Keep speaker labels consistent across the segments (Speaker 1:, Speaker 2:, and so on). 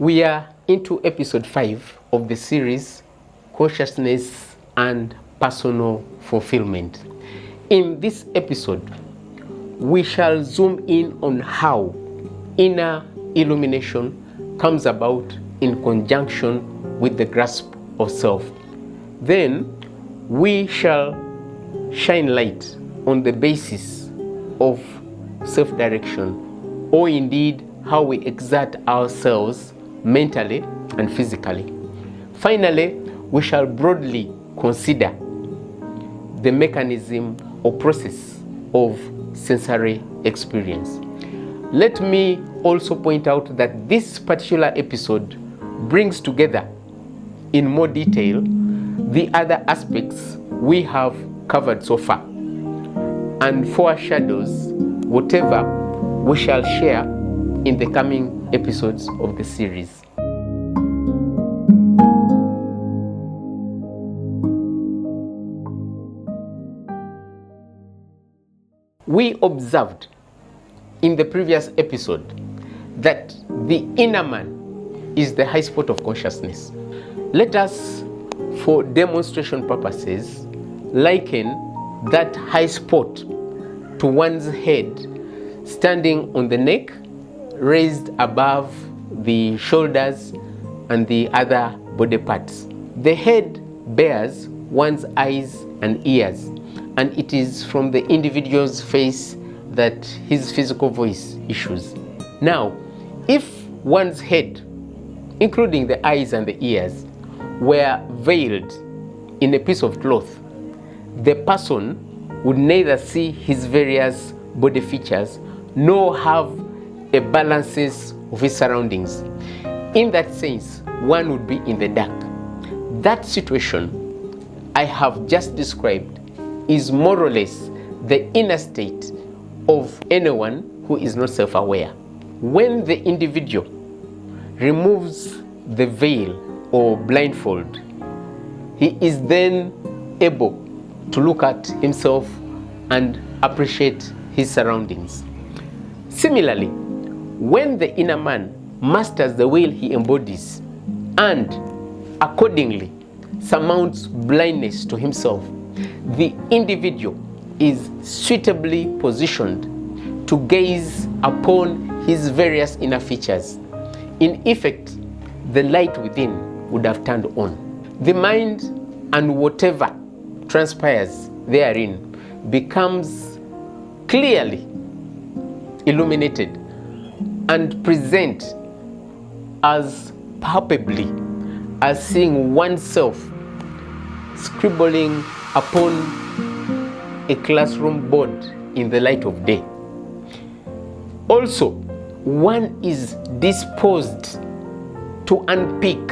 Speaker 1: We are into episode 5 of the series Consciousness and Personal Fulfillment. In this episode, we shall zoom in on how inner illumination comes about in conjunction with the grasp of self. Then we shall shine light on the basis of self-direction, or indeed how we exert ourselves mentally and physically. Finally, we shall broadly consider the mechanism or process of sensory experience. Let me also point out that this particular episode brings together in more detail the other aspects we have covered so far, and foreshadows whatever we shall share in the coming episodes of the series. We observed in the previous episode that the inner man is the high spot of consciousness. Let us, for demonstration purposes, liken that high spot to one's head standing on the neck, raised above the shoulders and the other body parts. The head bears one's eyes and ears, and it is from the individual's face that his physical voice issues. Now, if one's head, including the eyes and the ears, were veiled in a piece of cloth, the person would neither see his various body features nor have a balances of his surroundings. In that sense, one would be in the dark. That situation I have just described is more or less the inner state of anyone who is not self-aware. When the individual removes the veil or blindfold, he is then able to look at himself and appreciate his surroundings. Similarly, when the inner man masters the will he embodies and accordingly surmounts blindness to himself, the individual is suitably positioned to gaze upon his various inner features. In effect, the light within would have turned on. The mind and whatever transpires therein becomes clearly illuminated and present as palpably as seeing oneself scribbling upon a classroom board in the light of day. Also, one is disposed to unpick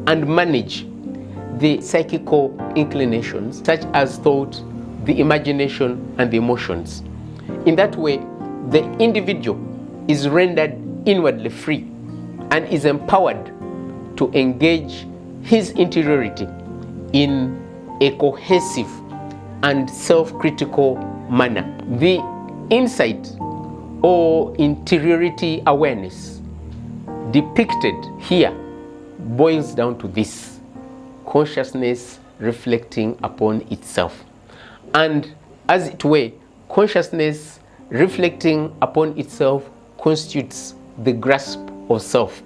Speaker 1: and manage the psychical inclinations, such as thought, the imagination, and the emotions. In that way, the individual is rendered inwardly free and is empowered to engage his interiority in a cohesive and self-critical manner. The insight or interiority awareness depicted here boils down to this: consciousness reflecting upon itself. And as it were, consciousness reflecting upon itself constitutes the grasp of self.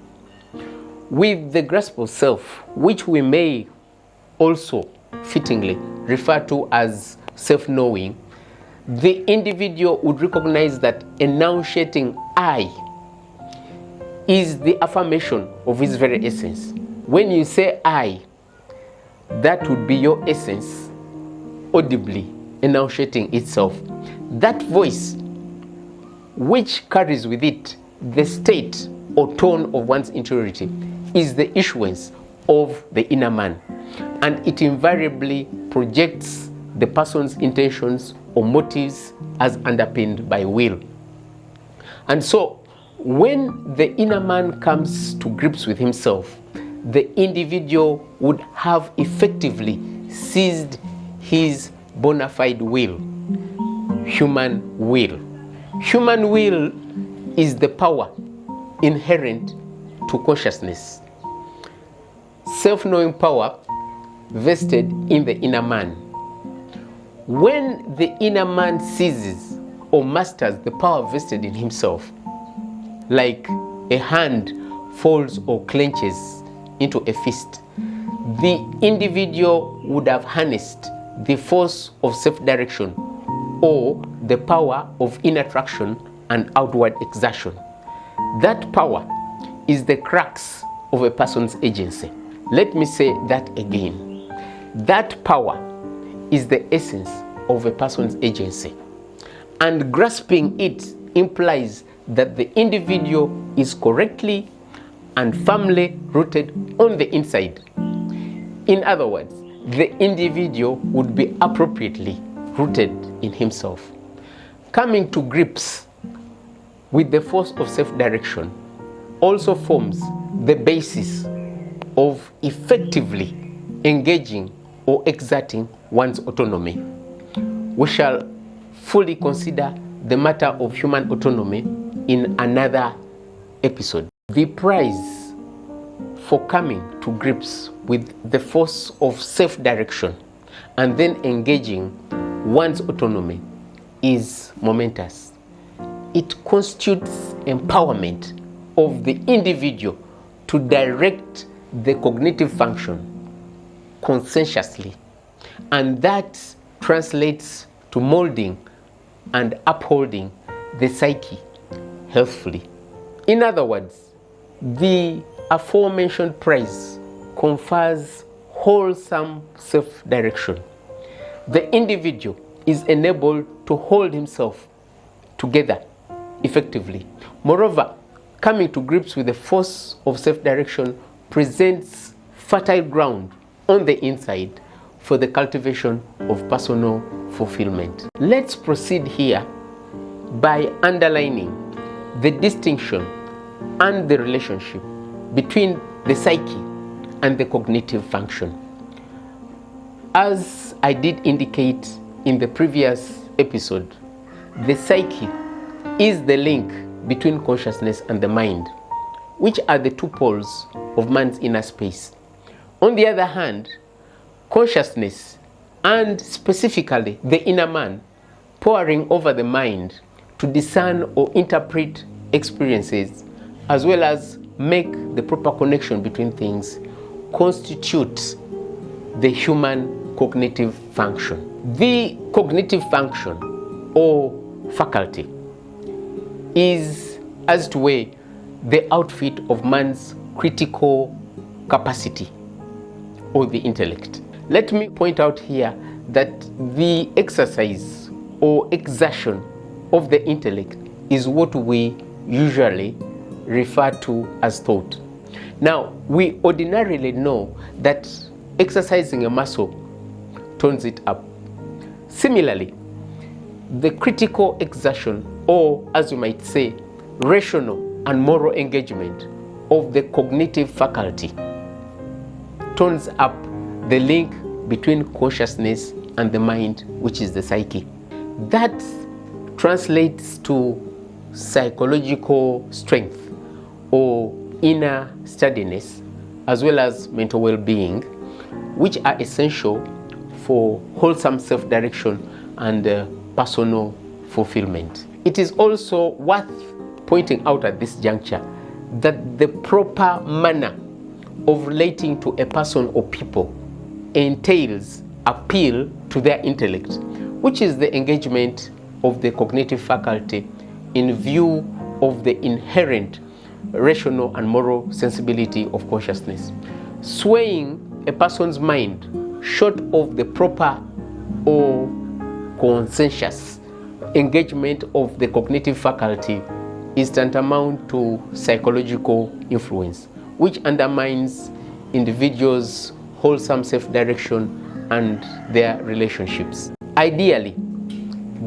Speaker 1: With the grasp of self, which we may also fittingly refer to as self-knowing, the individual would recognize that enunciating I is the affirmation of his very essence. When you say I, that would be your essence audibly enunciating itself. That voice, which carries with it the state or tone of one's interiority, is the issuance of the inner man, and it invariably projects the person's intentions or motives as underpinned by will. And so, when the inner man comes to grips with himself, the individual would have effectively seized his bona fide will, human will. Human will is the power inherent to consciousness. Self-knowing power vested in the inner man. When the inner man seizes or masters the power vested in himself, like a hand folds or clenches into a fist, the individual would have harnessed the force of self-direction or the power of inner traction and outward exertion. That power is the crux of a person's agency. Let me say that again. That power is the essence of a person's agency. And grasping it implies that the individual is correctly and firmly rooted on the inside. In other words, the individual would be appropriately rooted in himself. Coming to grips with the force of self-direction also forms the basis of effectively engaging or exerting one's autonomy. We shall fully consider the matter of human autonomy in another episode. The prize for coming to grips with the force of self-direction and then engaging one's autonomy is momentous. It constitutes empowerment of the individual to direct the cognitive function conscientiously, and that translates to molding and upholding the psyche healthfully. In other words, the aforementioned prize confers wholesome self-direction. The individual is enabled to hold himself together effectively. Moreover, coming to grips with the force of self-direction presents fertile ground on the inside for the cultivation of personal fulfillment. Let's proceed here by underlining the distinction and the relationship between the psyche and the cognitive function. As I did indicate in the previous episode, the psyche is the link between consciousness and the mind, which are the two poles of man's inner space. On the other hand, consciousness, and specifically the inner man, poring over the mind to discern or interpret experiences, as well as make the proper connection between things, constitutes the human cognitive function. The cognitive function or faculty is, as it were, the outfit of man's critical capacity or the intellect. Let me point out here that the exercise or exertion of the intellect is what we usually refer to as thought. Now, we ordinarily know that exercising a muscle tones it up. Similarly, the critical exertion, or as you might say, rational and moral engagement of the cognitive faculty tones up the link between consciousness and the mind, which is the psyche. That translates to psychological strength or inner steadiness, as well as mental well-being, which are essential for wholesome self-direction and personal fulfillment. It is also worth pointing out at this juncture that the proper manner of relating to a person or people entails appeal to their intellect, which is the engagement of the cognitive faculty in view of the inherent rational and moral sensibility of consciousness. Swaying a person's mind short of the proper or conscientious engagement of the cognitive faculty is tantamount to psychological influence, which undermines individuals' wholesome self-direction and their relationships. Ideally,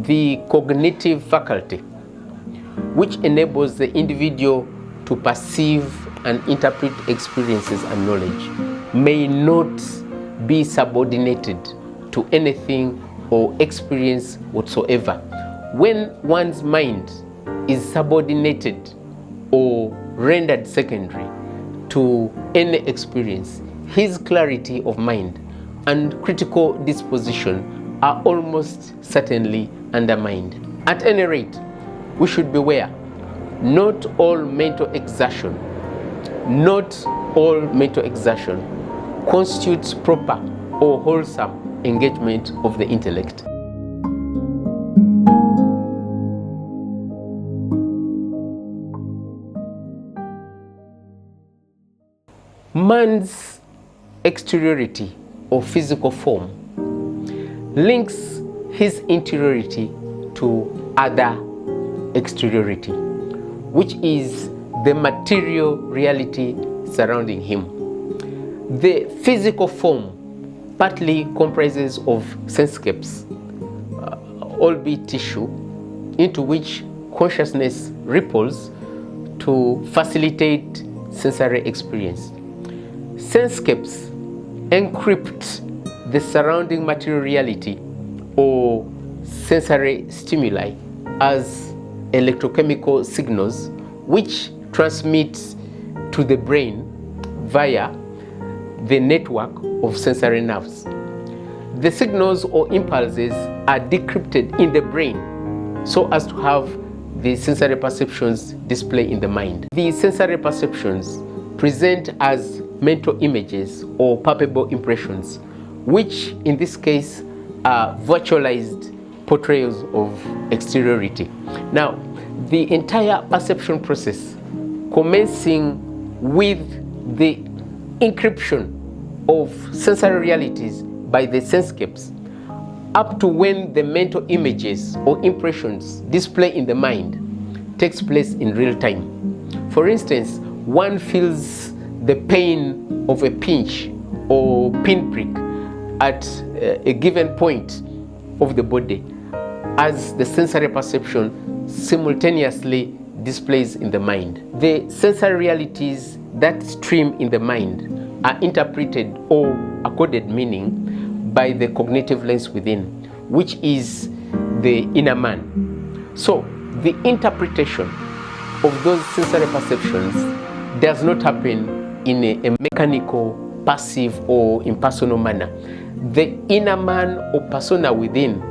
Speaker 1: the cognitive faculty, which enables the individual to perceive and interpret experiences and knowledge, may not be subordinated to anything or experience whatsoever. When one's mind is subordinated or rendered secondary, to any experience, his clarity of mind and critical disposition are almost certainly undermined. At any rate, we should beware. Not all mental exertion constitutes proper or wholesome engagement of the intellect. Man's exteriority or physical form links his interiority to other exteriority, which is the material reality surrounding him. The physical form partly comprises of sensescapes, albeit tissue, into which consciousness ripples to facilitate sensory experience. Sensescapes encrypt the surrounding material reality or sensory stimuli as electrochemical signals, which transmit to the brain via the network of sensory nerves. The signals or impulses are decrypted in the brain so as to have the sensory perceptions display in the mind. The sensory perceptions present as mental images or palpable impressions, which in this case are virtualized portrayals of exteriority. Now, the entire perception process, commencing with the encryption of sensory realities by the sensescapes, up to when the mental images or impressions display in the mind, takes place in real time. For instance, one feels the pain of a pinch or pinprick at a given point of the body as the sensory perception simultaneously displays in the mind. The sensory realities that stream in the mind are interpreted or accorded meaning by the cognitive lens within, which is the inner man. So the interpretation of those sensory perceptions does not happen in a mechanical, passive, or impersonal manner. The inner man or persona within,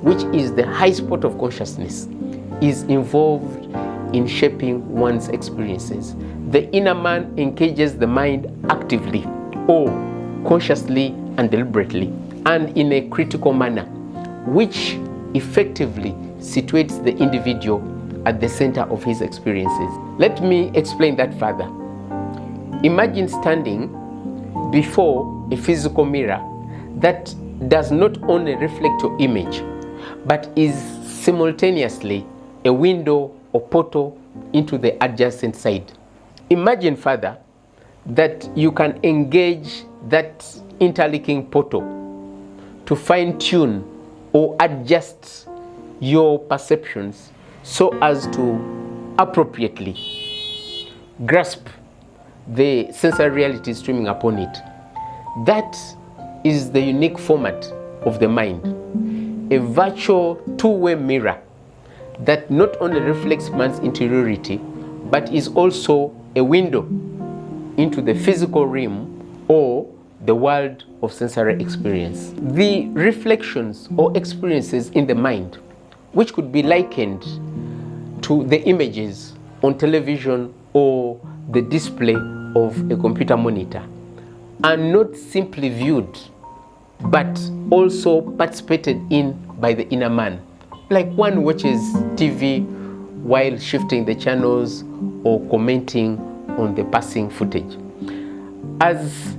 Speaker 1: which is the high spot of consciousness, is involved in shaping one's experiences. The inner man engages the mind actively or consciously and deliberately and in a critical manner, which effectively situates the individual at the center of his experiences. Let me explain that further. Imagine standing before a physical mirror that does not only reflect your image, but is simultaneously a window or portal into the adjacent side. Imagine further that you can engage that interlinking portal to fine-tune or adjust your perceptions so as to appropriately grasp the sensory reality streaming upon it. That is the unique format of the mind, a virtual two-way mirror that not only reflects man's interiority, but is also a window into the physical realm or the world of sensory experience. The reflections or experiences in the mind, which could be likened to the images on television or the display of a computer monitor, are not simply viewed, but also participated in by the inner man. Like one watches TV while shifting the channels or commenting on the passing footage. As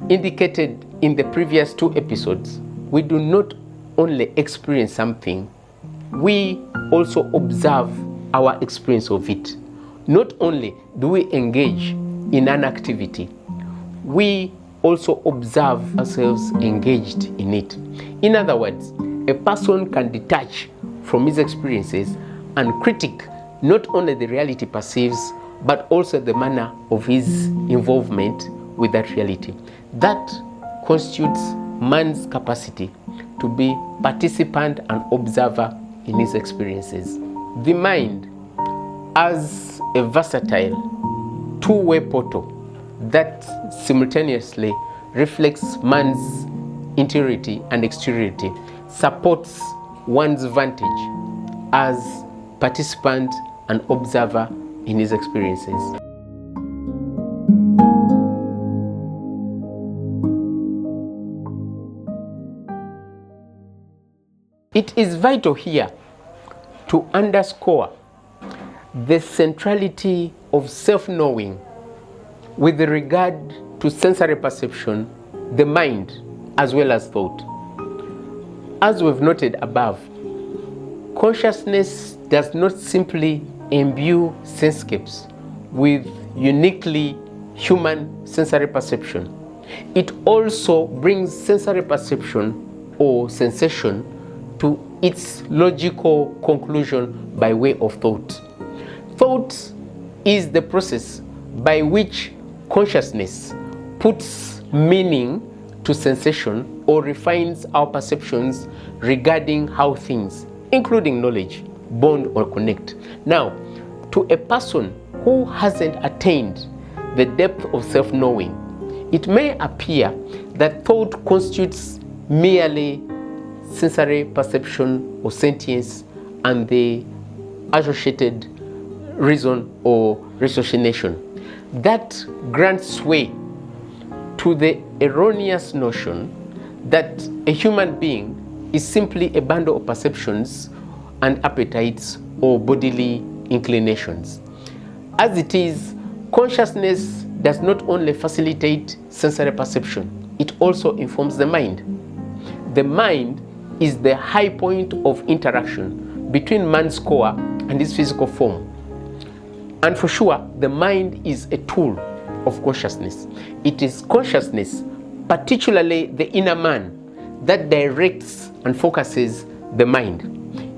Speaker 1: indicated in the previous two episodes, we do not only experience something, we also observe our experience of it. Not only do we engage in an activity, we also observe ourselves engaged in it. In other words, a person can detach from his experiences and critique not only the reality perceives, but also the manner of his involvement with that reality. That constitutes man's capacity to be participant and observer in his experiences. The mind as a versatile two-way portal that simultaneously reflects man's interiority and exteriority, supports one's vantage as participant and observer in his experiences. It is vital here to underscore the centrality of self-knowing with regard to sensory perception, the mind, as well as thought. As we've noted above, consciousness does not simply imbue sensescapes with uniquely human sensory perception. It also brings sensory perception or sensation to its logical conclusion by way of thought. Thought is the process by which consciousness puts meaning to sensation or refines our perceptions regarding how things, including knowledge, bond or connect. Now, to a person who hasn't attained the depth of self-knowing, it may appear that thought constitutes merely sensory perception or sentience and the associated reason or ratiocination. That grants sway to the erroneous notion that a human being is simply a bundle of perceptions and appetites or bodily inclinations. As it is, consciousness does not only facilitate sensory perception, it also informs the mind. The mind is the high point of interaction between man's core and his physical form. And for sure, the mind is a tool of consciousness. It is consciousness, particularly the inner man, that directs and focuses the mind.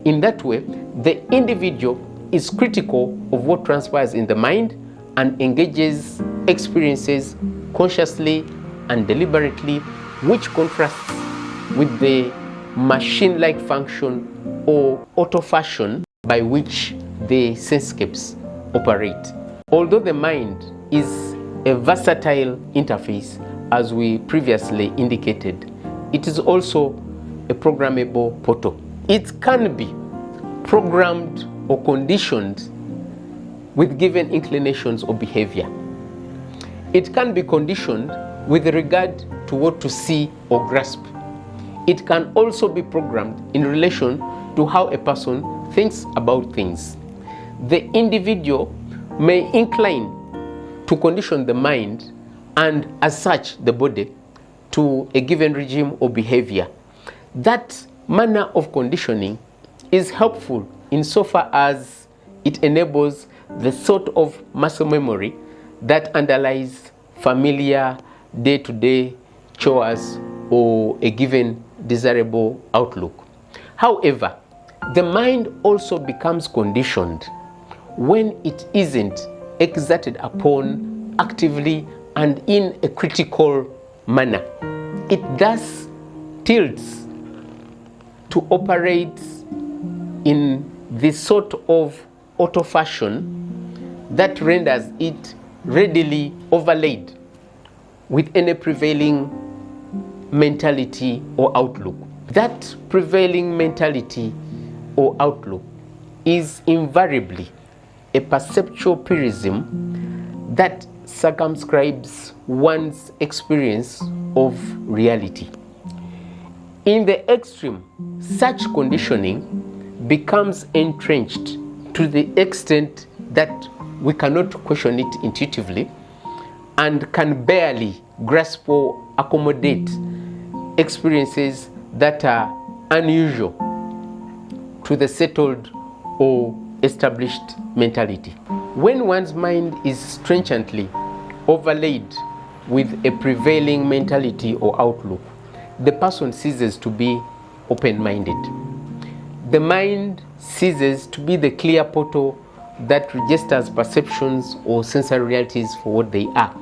Speaker 1: In that way, the individual is critical of what transpires in the mind and engages experiences consciously and deliberately, which contrasts with the machine-like function or auto-fashion by which the sensescapes operate. Although the mind is a versatile interface, as we previously indicated, it is also a programmable portal. It can be programmed or conditioned with given inclinations or behavior. It can be conditioned with regard to what to see or grasp. It can also be programmed in relation to how a person thinks about things. The individual may incline to condition the mind and, as such, the body to a given regime or behavior. That manner of conditioning is helpful insofar as it enables the sort of muscle memory that underlies familiar day-to-day chores or a given desirable outlook. However, the mind also becomes conditioned when it isn't exerted upon actively and in a critical manner. It thus tilts to operate in this sort of auto-fashion that renders it readily overlaid with any prevailing mentality or outlook. That prevailing mentality or outlook is invariably a perceptual prism that circumscribes one's experience of reality. In the extreme, such conditioning becomes entrenched to the extent that we cannot question it intuitively and can barely grasp or accommodate experiences that are unusual to the settled or established mentality. When one's mind is trenchantly overlaid with a prevailing mentality or outlook, the person ceases to be open-minded. The mind ceases to be the clear portal that registers perceptions or sensory realities for what they are,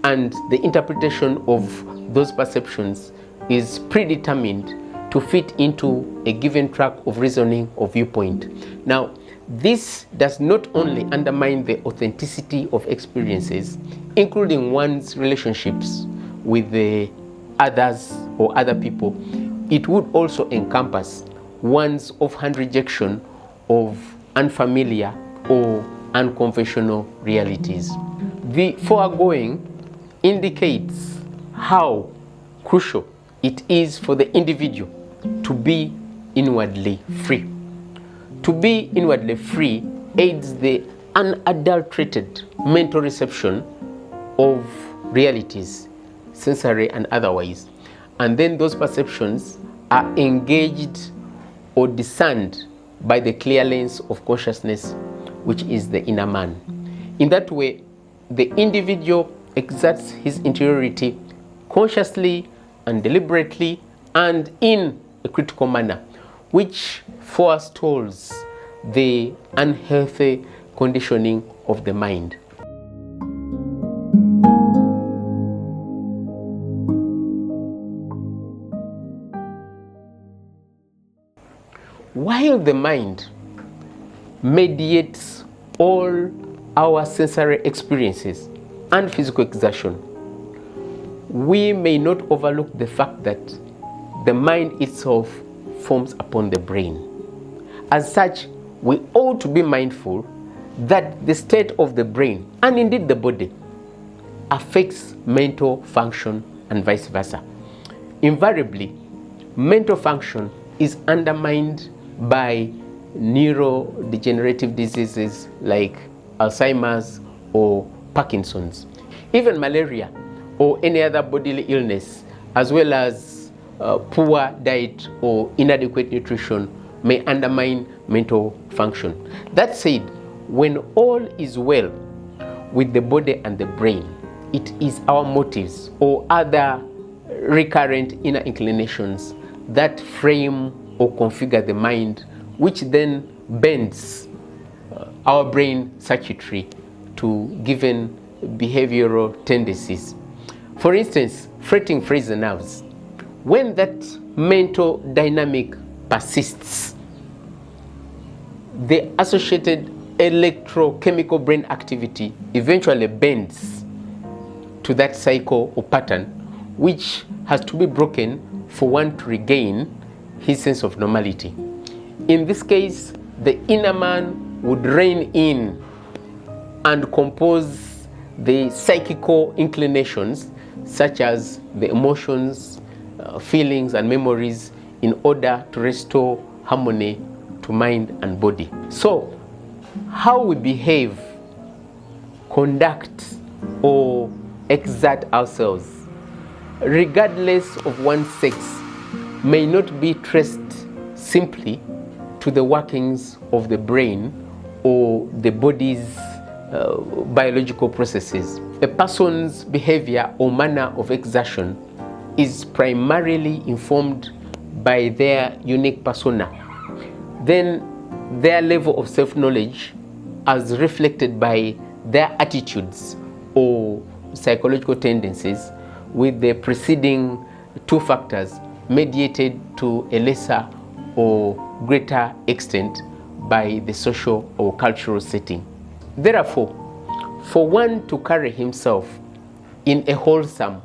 Speaker 1: and the interpretation of those perceptions is predetermined to fit into a given track of reasoning or viewpoint. Now, This does not only undermine the authenticity of experiences, including one's relationships with the others or other people, it would also encompass one's offhand rejection of unfamiliar or unconventional realities. The foregoing indicates how crucial it is for the individual to be inwardly free. To be inwardly free aids the unadulterated mental reception of realities, sensory and otherwise, and then those perceptions are engaged or discerned by the clear lens of consciousness, which is the inner man. In that way, the individual exerts his interiority consciously and deliberately and in a critical manner, which forestalls the unhealthy conditioning of the mind. While the mind mediates all our sensory experiences and physical exertion, we may not overlook the fact that the mind itself forms upon the brain. As such, we ought to be mindful that the state of the brain, and indeed the body, affects mental function and vice versa. Invariably, mental function is undermined by neurodegenerative diseases like Alzheimer's or Parkinson's. Even malaria or any other bodily illness, as well as poor diet or inadequate nutrition, may undermine mental function. That said, when all is well with the body and the brain, it is our motives or other recurrent inner inclinations that frame or configure the mind, which then bends our brain circuitry to given behavioral tendencies. For instance, fretting frays the nerves. When that mental dynamic persists, the associated electrochemical brain activity eventually bends to that cycle or pattern, which has to be broken for one to regain his sense of normality. In this case, the inner man would rein in and compose the psychical inclinations, such as the emotions, feelings, and memories, in order to restore harmony to mind and body. So, how we behave, conduct, or exert ourselves, regardless of one's sex, may not be traced simply to the workings of the brain or the body's biological processes. A person's behavior or manner of exertion is primarily informed by their unique persona. Then their level of self-knowledge, as reflected by their attitudes or psychological tendencies, with the preceding two factors mediated to a lesser or greater extent by the social or cultural setting. Therefore, for one to carry himself in a wholesome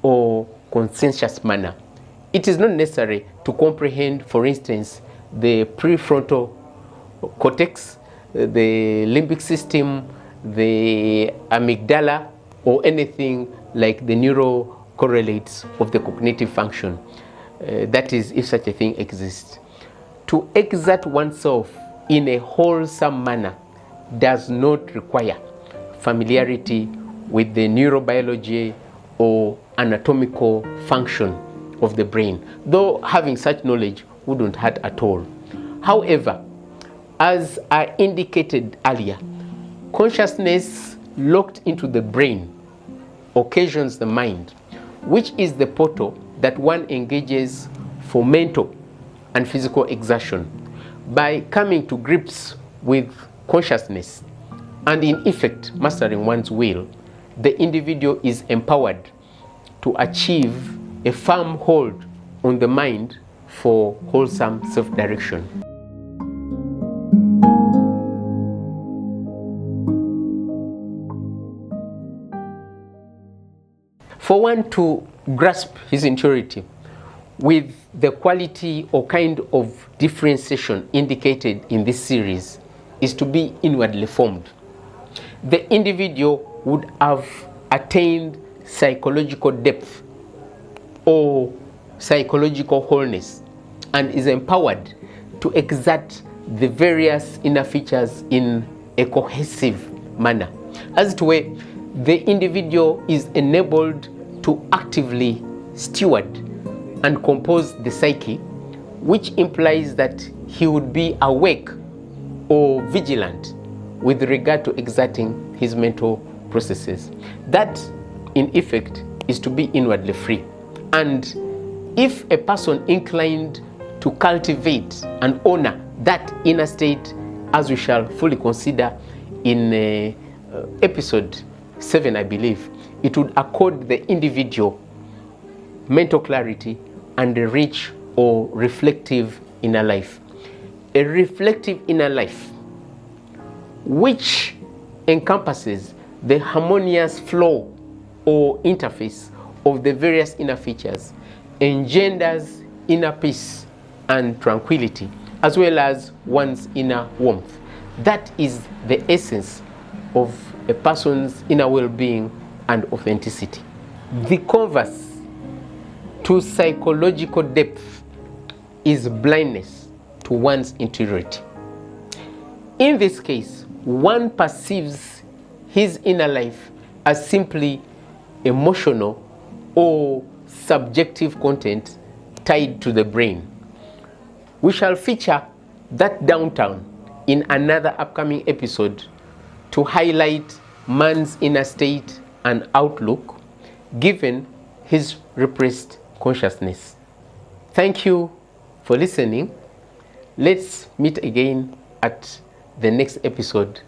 Speaker 1: or conscientious manner, it is not necessary to comprehend, for instance, the prefrontal cortex, the limbic system, the amygdala, or anything like the neural correlates of the cognitive function. That is, if such a thing exists. To exert oneself in a wholesome manner does not require familiarity with the neurobiology or anatomical function of the brain, though having such knowledge wouldn't hurt at all. However, as I indicated earlier, consciousness locked into the brain occasions the mind, which is the portal that one engages for mental and physical exertion. By coming to grips with consciousness and in effect mastering one's will, the individual is empowered to achieve a firm hold on the mind for wholesome self-direction. For one to grasp his interiority with the quality or kind of differentiation indicated in this series is to be inwardly formed. The individual would have attained psychological depth or psychological wholeness and is empowered to exert the various inner features in a cohesive manner. As it were, the individual is enabled to actively steward and compose the psyche, which implies that he would be awake or vigilant with regard to exerting his mental processes. That, in effect, is to be inwardly free. And if a person inclined to cultivate and honor that inner state, as we shall fully consider in episode 7, I believe, it would accord the individual mental clarity and a rich or reflective inner life. A reflective inner life which encompasses the harmonious flow or interface of the various inner features engenders inner peace and tranquility, as well as one's inner warmth. That is the essence of a person's inner well-being and authenticity. The converse to psychological depth is blindness to one's interiority. In this case, one perceives his inner life as simply emotional or subjective content tied to the brain. We shall feature that downtown in another upcoming episode to highlight man's inner state and outlook given his repressed consciousness. Thank you for listening. Let's meet again at the next episode